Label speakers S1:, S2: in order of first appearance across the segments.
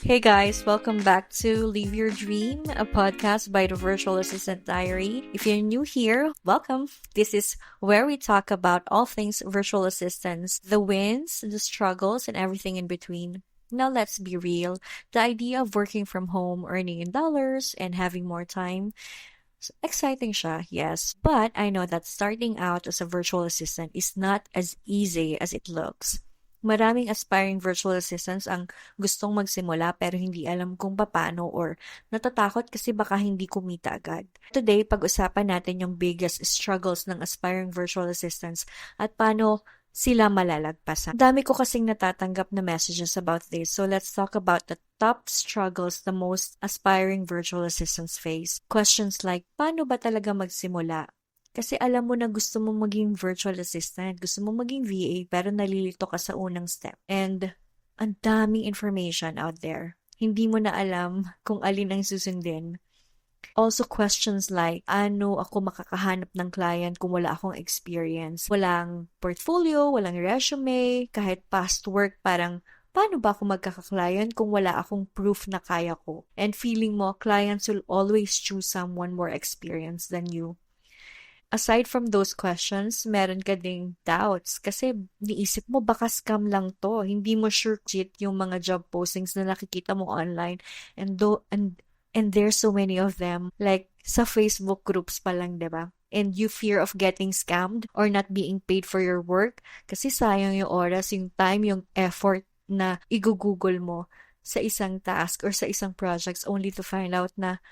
S1: Hey guys, welcome back to Live Your Dream, a podcast by the Virtual Assistant Diary. If you're new here, welcome. This is where we talk about all things virtual assistants, the wins, the struggles, and everything in between. Now let's be real. The idea of working from home, earning in dollars, and having more time, exciting siya, yes. But I know that starting out as a virtual assistant is not as easy as it looks. Maraming aspiring virtual assistants ang gustong magsimula pero hindi alam kung paano or natatakot kasi baka hindi kumita agad. Today, pag-usapan natin yung biggest struggles ng aspiring virtual assistants at paano sila malalagpasan. Dami ko kasing natatanggap na messages about this, so let's talk about the top struggles the most aspiring virtual assistants face. Questions like, paano ba talaga magsimula? Kasi alam mo na gusto mo maging virtual assistant, gusto mo maging VA, pero nalilito ka sa unang step. And ang daming information out there. Hindi mo na alam kung alin ang susundin. Also questions like, ano ako makakahanap ng client kung wala akong experience? Walang portfolio, walang resume, kahit past work, parang paano ba ako magkaka-client kung wala akong proof na kaya ko? And feeling mo, clients will always choose someone more experienced than you. Aside from those questions, meron ka ding doubts kasi niisip mo baka scam lang to. Hindi mo sure cheat yung mga job postings na nakikita mo online and there's so many of them. Like sa Facebook groups pa lang, 'di ba? And you fear of getting scammed or not being paid for your work kasi sayang yung oras, yung time, yung effort na i-google mo sa isang task or sa isang projects only to find out na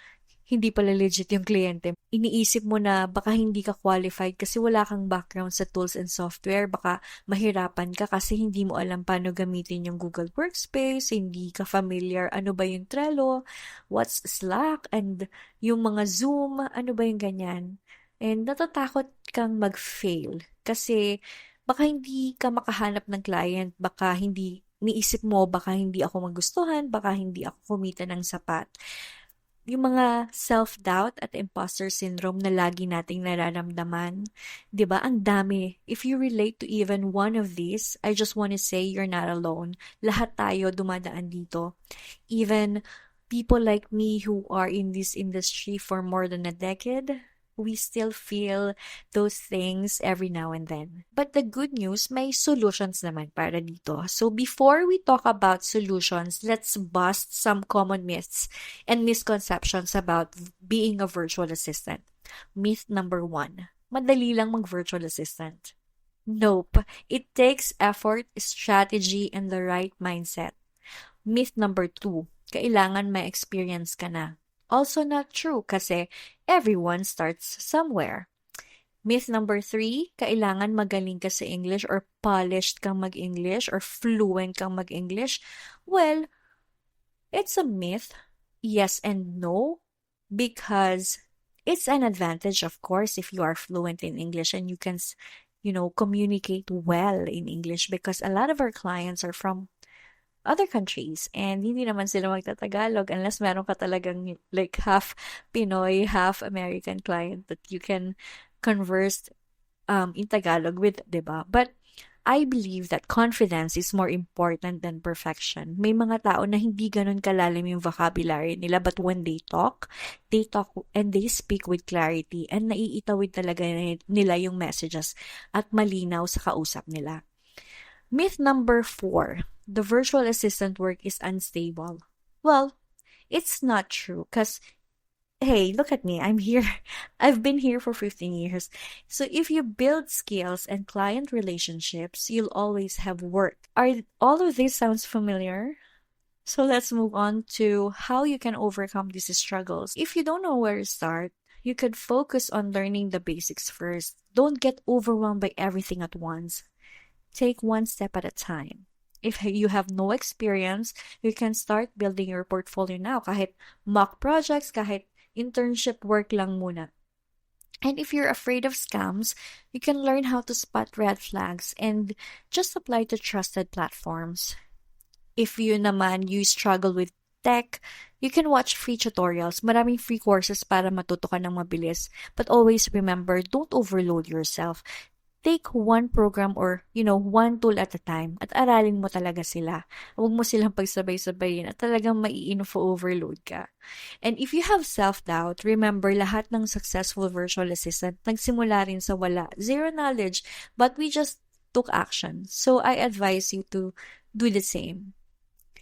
S1: hindi pala legit yung kliyente. Iniisip mo na baka hindi ka qualified kasi wala kang background sa tools and software. Baka mahirapan ka kasi hindi mo alam paano gamitin yung Google Workspace, hindi ka familiar ano ba yung Trello, what's Slack, and yung mga Zoom, ano ba yung ganyan. And natatakot kang mag-fail kasi baka hindi ka makahanap ng client, baka hindi, niisip mo baka hindi ako magustuhan, baka hindi ako kumita ng sapat. Yung mga self-doubt at imposter syndrome na lagi nating nararamdaman, 'di ba? Ang dami. If you relate to even one of these, I just want to say you're not alone. Lahat tayo dumadaan dito. Even people like me who are in this industry for more than a decade, we still feel those things every now and then. But the good news, may solutions naman para dito. So before we talk about solutions, let's bust some common myths and misconceptions about being a virtual assistant. Myth number 1, madali lang mag-virtual assistant. Nope. It takes effort, strategy, and the right mindset. Myth number 2, kailangan may experience ka na. Also not true kasi everyone starts somewhere. Myth number 3, kailangan magaling ka sa English or polished kang mag-English or fluent kang mag-English. Well, it's a myth, yes and no, because it's an advantage, of course, if you are fluent in English and you can, communicate well in English because a lot of our clients are from other countries and hindi naman sila magtatagalog unless meron ka talagang like half Pinoy, half American client that you can converse in Tagalog with, diba? But I believe that confidence is more important than perfection. May mga tao na hindi ganun kalalim yung vocabulary nila but when they talk and they speak with clarity and naiitawid talaga nila yung messages at malinaw sa kausap nila. Myth number 4, the virtual assistant work is unstable. Well, it's not true because, hey, look at me. I'm here. I've been here for 15 years. So if you build skills and client relationships, you'll always have work. Are all of this sounds familiar? So let's move on to how you can overcome these struggles. If you don't know where to start, you could focus on learning the basics first. Don't get overwhelmed by everything at once. Take one step at a time. If you have no experience, you can start building your portfolio now. Kahit mock projects, kahit internship work lang muna. And if you're afraid of scams, you can learn how to spot red flags and just apply to trusted platforms. If you struggle with tech, you can watch free tutorials. Maraming free courses para matuto ka ng mabilis. But always remember, don't overload yourself. take one program or, one tool at a time at aralin mo talaga sila. Huwag mo silang pagsabay-sabayin at talagang mai-info-overload ka. And if you have self-doubt, remember lahat ng successful virtual assistant nagsimula rin sa wala, zero knowledge, but we just took action. So I advise you to do the same.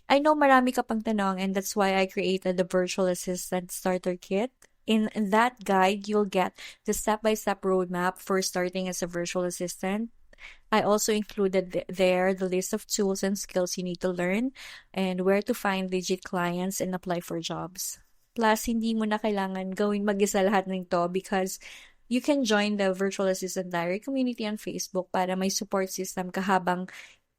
S1: I know marami ka pang tanong and that's why I created the Virtual Assistant Starter Kit. In that guide, you'll get the step-by-step roadmap for starting as a virtual assistant. I also included there the list of tools and skills you need to learn and where to find legit clients and apply for jobs. Plus, hindi mo na kailangan gawin mag-isa lahat ng to because you can join the Virtual Assistant Diary community on Facebook para may support system ka habang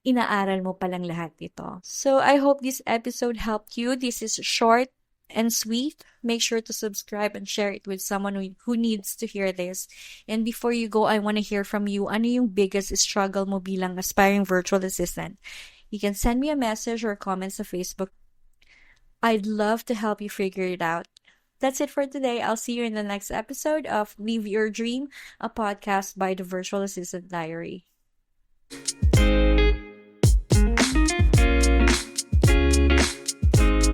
S1: inaaral mo palang lahat ito. So, I hope this episode helped you. This is short and sweet. Make sure to subscribe and share it with someone who needs to hear this. And before you go, I want to hear from you. Ano yung biggest struggle mo bilang aspiring virtual assistant? You can send me a message or comments on Facebook. I'd love to help you figure it out. That's it for today. I'll see you in the next episode of Live Your Dream, a podcast by the Virtual Assistant Diary.